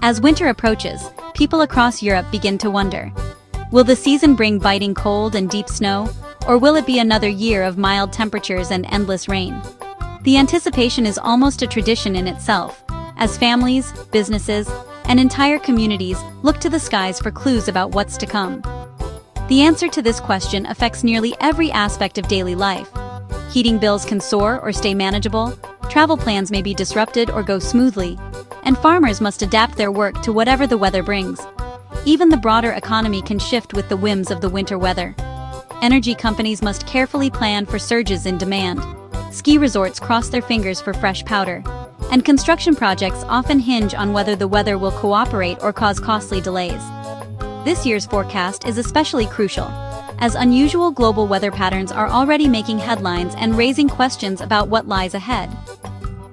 As winter approaches, people across Europe begin to wonder, will the season bring biting cold and deep snow, or will it be another year of mild temperatures and endless rain? The anticipation is almost a tradition in itself, as families, businesses, and entire communities look to the skies for clues about what's to come. The answer to this question affects nearly every aspect of daily life. Heating bills can soar or stay manageable, travel plans may be disrupted or go smoothly, and farmers must adapt their work to whatever the weather brings. Even the broader economy can shift with the whims of the winter weather. Energy companies must carefully plan for surges in demand. Ski resorts cross their fingers for fresh powder, and construction projects often hinge on whether the weather will cooperate or cause costly delays. This year's forecast is especially crucial, as unusual global weather patterns are already making headlines and raising questions about what lies ahead.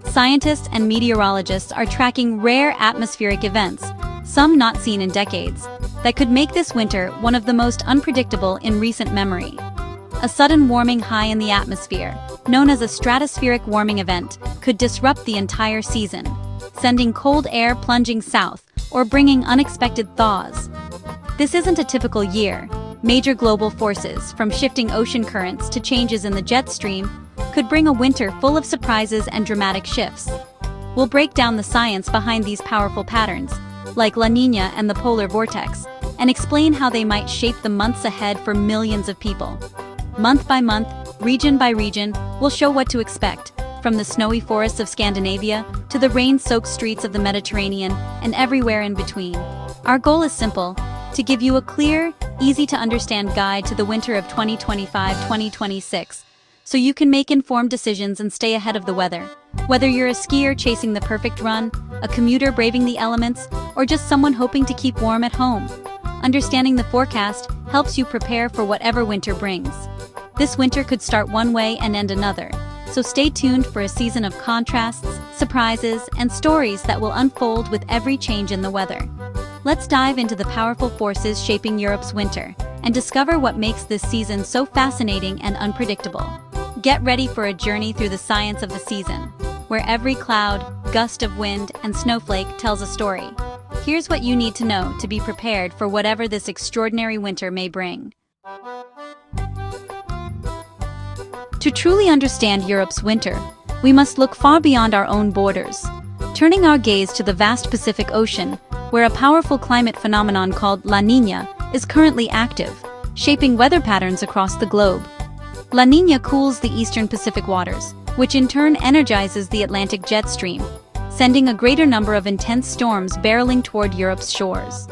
Scientists and meteorologists are tracking rare atmospheric events, some not seen in decades, that could make this winter one of the most unpredictable in recent memory. A sudden warming high in the atmosphere, known as a stratospheric warming event, could disrupt the entire season, sending cold air plunging south or bringing unexpected thaws. This isn't a typical year. Major global forces, from shifting ocean currents to changes in the jet stream, could bring a winter full of surprises and dramatic shifts. We'll break down the science behind these powerful patterns, like La Niña and the polar vortex, and explain how they might shape the months ahead for millions of people. Month by month, region by region, we'll show what to expect, from the snowy forests of Scandinavia to the rain-soaked streets of the Mediterranean and everywhere in between. Our goal is simple: to give you a clear, easy-to-understand guide to the winter of 2025-2026, so you can make informed decisions and stay ahead of the weather. Whether you're a skier chasing the perfect run, a commuter braving the elements, or just someone hoping to keep warm at home, understanding the forecast helps you prepare for whatever winter brings. This winter could start one way and end another, so stay tuned for a season of contrasts, surprises, and stories that will unfold with every change in the weather. Let's dive into the powerful forces shaping Europe's winter and discover what makes this season so fascinating and unpredictable. Get ready for a journey through the science of the season, where every cloud, gust of wind, and snowflake tells a story. Here's what you need to know to be prepared for whatever this extraordinary winter may bring. To truly understand Europe's winter, we must look far beyond our own borders, turning our gaze to the vast Pacific Ocean, where a powerful climate phenomenon called La Niña is currently active, shaping weather patterns across the globe. La Niña cools the eastern Pacific waters, which in turn energizes the Atlantic jet stream, sending a greater number of intense storms barreling toward Europe's shores.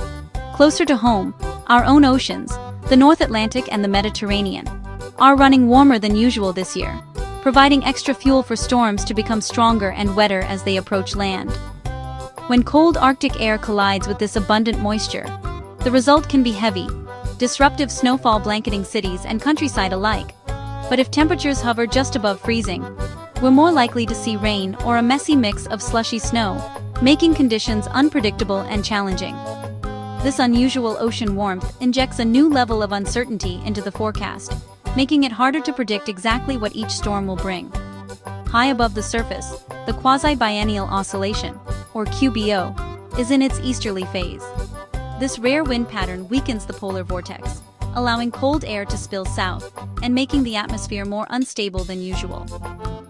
Closer to home, our own oceans, the North Atlantic and the Mediterranean, are running warmer than usual this year, providing extra fuel for storms to become stronger and wetter as they approach land. When cold Arctic air collides with this abundant moisture, the result can be heavy, disruptive snowfall blanketing cities and countryside alike. But if temperatures hover just above freezing, we're more likely to see rain or a messy mix of slushy snow, making conditions unpredictable and challenging. This unusual ocean warmth injects a new level of uncertainty into the forecast, making it harder to predict exactly what each storm will bring. High above the surface, the quasi-biennial oscillation, or QBO, is in its easterly phase. This rare wind pattern weakens the polar vortex, allowing cold air to spill south and making the atmosphere more unstable than usual.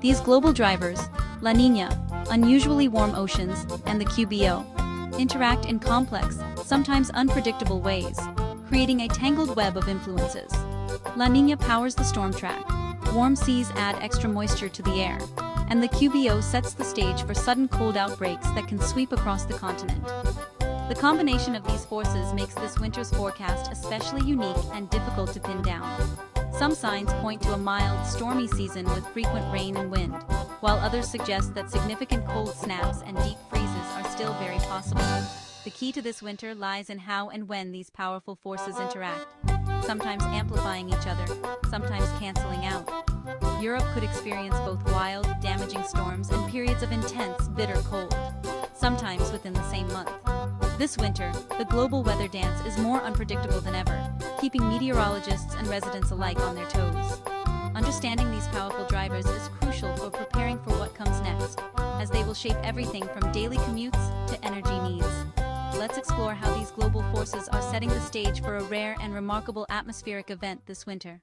These global drivers, La Niña, unusually warm oceans, and the QBO, interact in complex, sometimes unpredictable ways, creating a tangled web of influences. La Niña powers the storm track, warm seas add extra moisture to the air, and the QBO sets the stage for sudden cold outbreaks that can sweep across the continent. The combination of these forces makes this winter's forecast especially unique and difficult to pin down. Some signs point to a mild, stormy season with frequent rain and wind, while others suggest that significant cold snaps and deep freezes are still very possible. The key to this winter lies in how and when these powerful forces interact, sometimes amplifying each other, sometimes canceling out. Europe could experience both wild, damaging storms and periods of intense, bitter cold, sometimes within the same month. This winter, the global weather dance is more unpredictable than ever, keeping meteorologists and residents alike on their toes. Understanding these powerful drivers is crucial for preparing for what comes next, as they will shape everything from daily commutes to energy needs. let's explore how these global forces are setting the stage for a rare and remarkable atmospheric event this winter.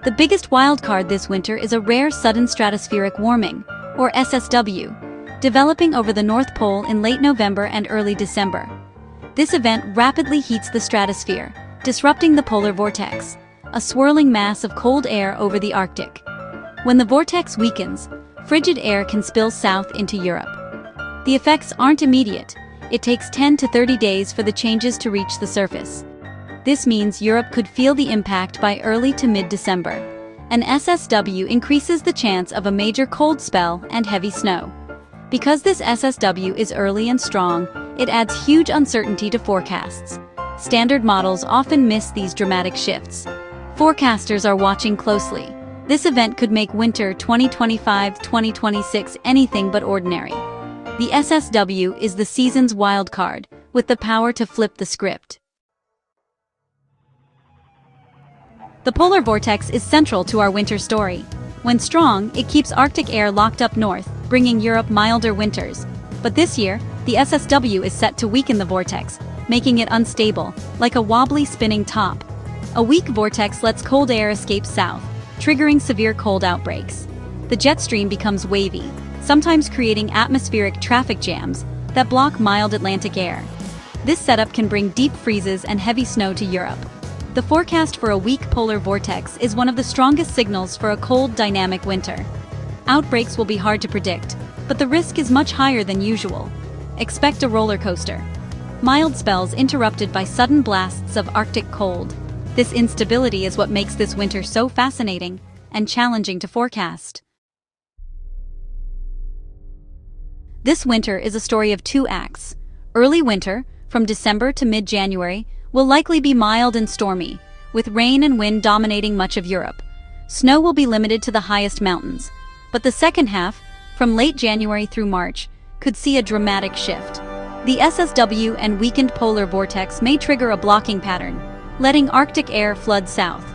The biggest wildcard this winter is a rare sudden stratospheric warming, or SSW, developing over the North Pole in late November and early December. This event rapidly heats the stratosphere, disrupting the polar vortex, a swirling mass of cold air over the Arctic. When the vortex weakens, frigid air can spill south into Europe. The effects aren't immediate. It takes 10 to 30 days for the changes to reach the surface. This means Europe could feel the impact by early to mid-December. An SSW increases the chance of a major cold spell and heavy snow. Because this SSW is early and strong, it adds huge uncertainty to forecasts. Standard models often miss these dramatic shifts. Forecasters are watching closely. This event could make winter 2025-2026 anything but ordinary. The SSW is the season's wild card, with the power to flip the script. The polar vortex is central to our winter story. When strong, it keeps Arctic air locked up north, bringing Europe milder winters. But this year, the SSW is set to weaken the vortex, making it unstable, like a wobbly spinning top. A weak vortex lets cold air escape south, triggering severe cold outbreaks. The jet stream becomes wavy, sometimes creating atmospheric traffic jams that block mild Atlantic air. This setup can bring deep freezes and heavy snow to Europe. The forecast for a weak polar vortex is one of the strongest signals for a cold, dynamic winter. Outbreaks will be hard to predict, but the risk is much higher than usual. Expect a roller coaster. Mild spells interrupted by sudden blasts of Arctic cold. This instability is what makes this winter so fascinating and challenging to forecast. This winter is a story of two acts. Early winter, from December to mid-January, will likely be mild and stormy, with rain and wind dominating much of Europe. Snow will be limited to the highest mountains. But the second half, from late January through March, could see a dramatic shift. The SSW and weakened polar vortex may trigger a blocking pattern, letting Arctic air flood south.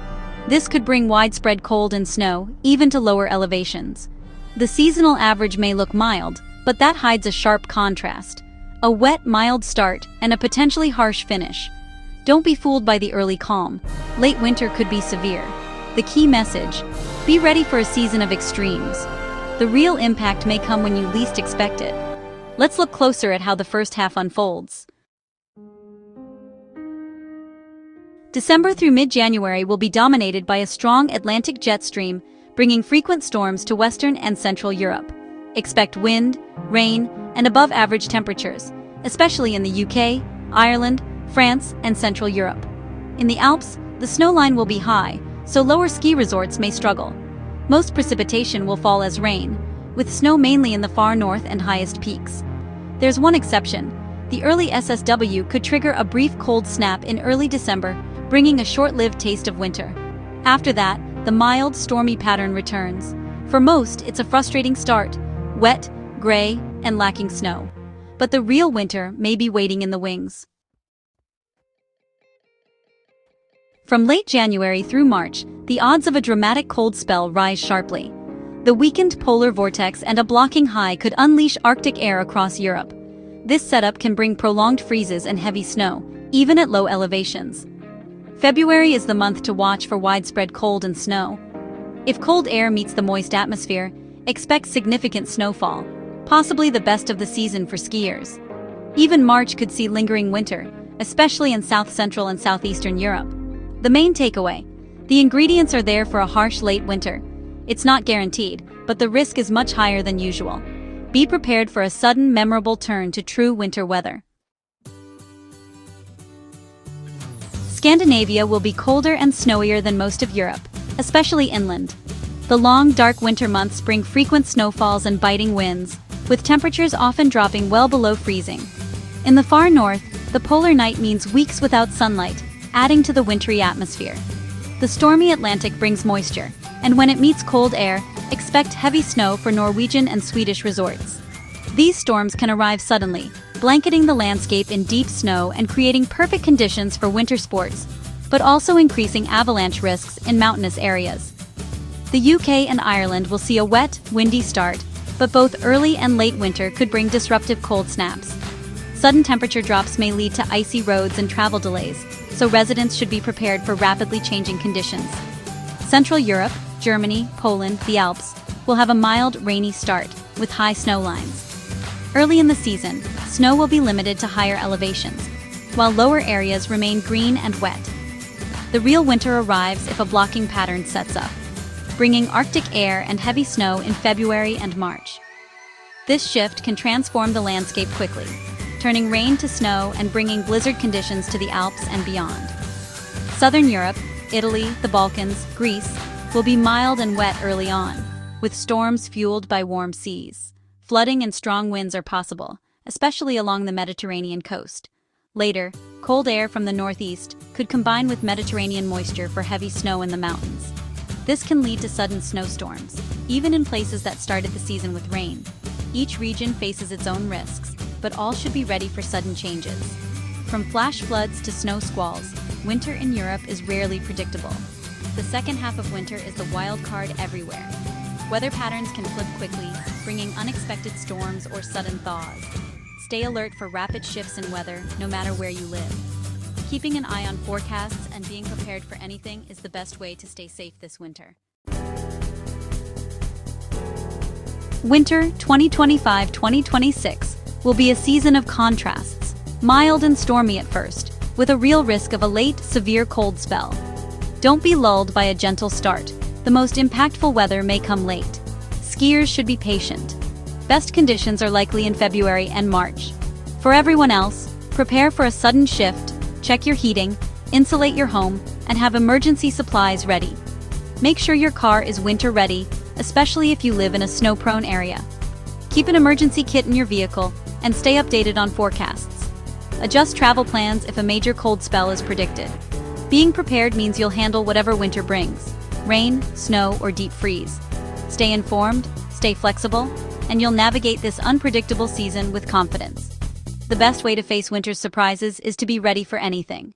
This could bring widespread cold and snow, even to lower elevations. The seasonal average may look mild, but that hides a sharp contrast. A wet, mild start and a potentially harsh finish. Don't be fooled by the early calm. Late winter could be severe. The key message: be ready for a season of extremes. The real impact may come when you least expect it. Let's look closer at how the first half unfolds. December through mid-January will be dominated by a strong Atlantic jet stream, bringing frequent storms to western and central Europe. Expect wind, rain, and above-average temperatures, especially in the UK, Ireland, France, and Central Europe. In the Alps, the snowline will be high, so lower ski resorts may struggle. Most precipitation will fall as rain, with snow mainly in the far north and highest peaks. There's one exception. The early SSW could trigger a brief cold snap in early December, bringing a short-lived taste of winter. After that, the mild, stormy pattern returns. For most, it's a frustrating start, wet, gray, and lacking snow. But the real winter may be waiting in the wings. From late January through March, the odds of a dramatic cold spell rise sharply. The weakened polar vortex and a blocking high could unleash Arctic air across Europe. This setup can bring prolonged freezes and heavy snow, even at low elevations. February is the month to watch for widespread cold and snow. If cold air meets the moist atmosphere, expect significant snowfall, possibly the best of the season for skiers. Even March could see lingering winter, especially in south-central and southeastern Europe. The main takeaway: the ingredients are there for a harsh late winter. It's not guaranteed, but the risk is much higher than usual. Be prepared for a sudden, memorable turn to true winter weather. Scandinavia will be colder and snowier than most of Europe, especially inland. The long, dark winter months bring frequent snowfalls and biting winds, with temperatures often dropping well below freezing. In the far north, the polar night means weeks without sunlight, adding to the wintry atmosphere. The stormy Atlantic brings moisture, and when it meets cold air, expect heavy snow for Norwegian and Swedish resorts. These storms can arrive suddenly, blanketing the landscape in deep snow and creating perfect conditions for winter sports, but also increasing avalanche risks in mountainous areas. The UK and Ireland will see a wet, windy start, but both early and late winter could bring disruptive cold snaps. Sudden temperature drops may lead to icy roads and travel delays, so residents should be prepared for rapidly changing conditions. Central Europe, Germany, Poland, the Alps, will have a mild, rainy start, with high snow lines. Early in the season, snow will be limited to higher elevations, while lower areas remain green and wet. The real winter arrives if a blocking pattern sets up, bringing Arctic air and heavy snow in February and March. This shift can transform the landscape quickly, turning rain to snow and bringing blizzard conditions to the Alps and beyond. Southern Europe, Italy, the Balkans, Greece, will be mild and wet early on, with storms fueled by warm seas. Flooding and strong winds are possible, especially along the Mediterranean coast. Later, cold air from the northeast could combine with Mediterranean moisture for heavy snow in the mountains. This can lead to sudden snowstorms, even in places that started the season with rain. Each region faces its own risks, but all should be ready for sudden changes. From flash floods to snow squalls, winter in Europe is rarely predictable. The second half of winter is the wild card everywhere. Weather patterns can flip quickly, bringing unexpected storms or sudden thaws. Stay alert for rapid shifts in weather, no matter where you live. Keeping an eye on forecasts and being prepared for anything is the best way to stay safe this winter. Winter 2025-2026 will be a season of contrasts, mild and stormy at first, with a real risk of a late, severe cold spell. Don't be lulled by a gentle start. The most impactful weather may come late. Skiers should be patient. Best conditions are likely in February and March. For everyone else, prepare for a sudden shift, check your heating, insulate your home, and have emergency supplies ready. Make sure your car is winter ready, especially if you live in a snow-prone area. Keep an emergency kit in your vehicle and stay updated on forecasts. Adjust travel plans if a major cold spell is predicted. Being prepared means you'll handle whatever winter brings: rain, snow, or deep freeze. Stay informed, stay flexible, and you'll navigate this unpredictable season with confidence. The best way to face winter's surprises is to be ready for anything.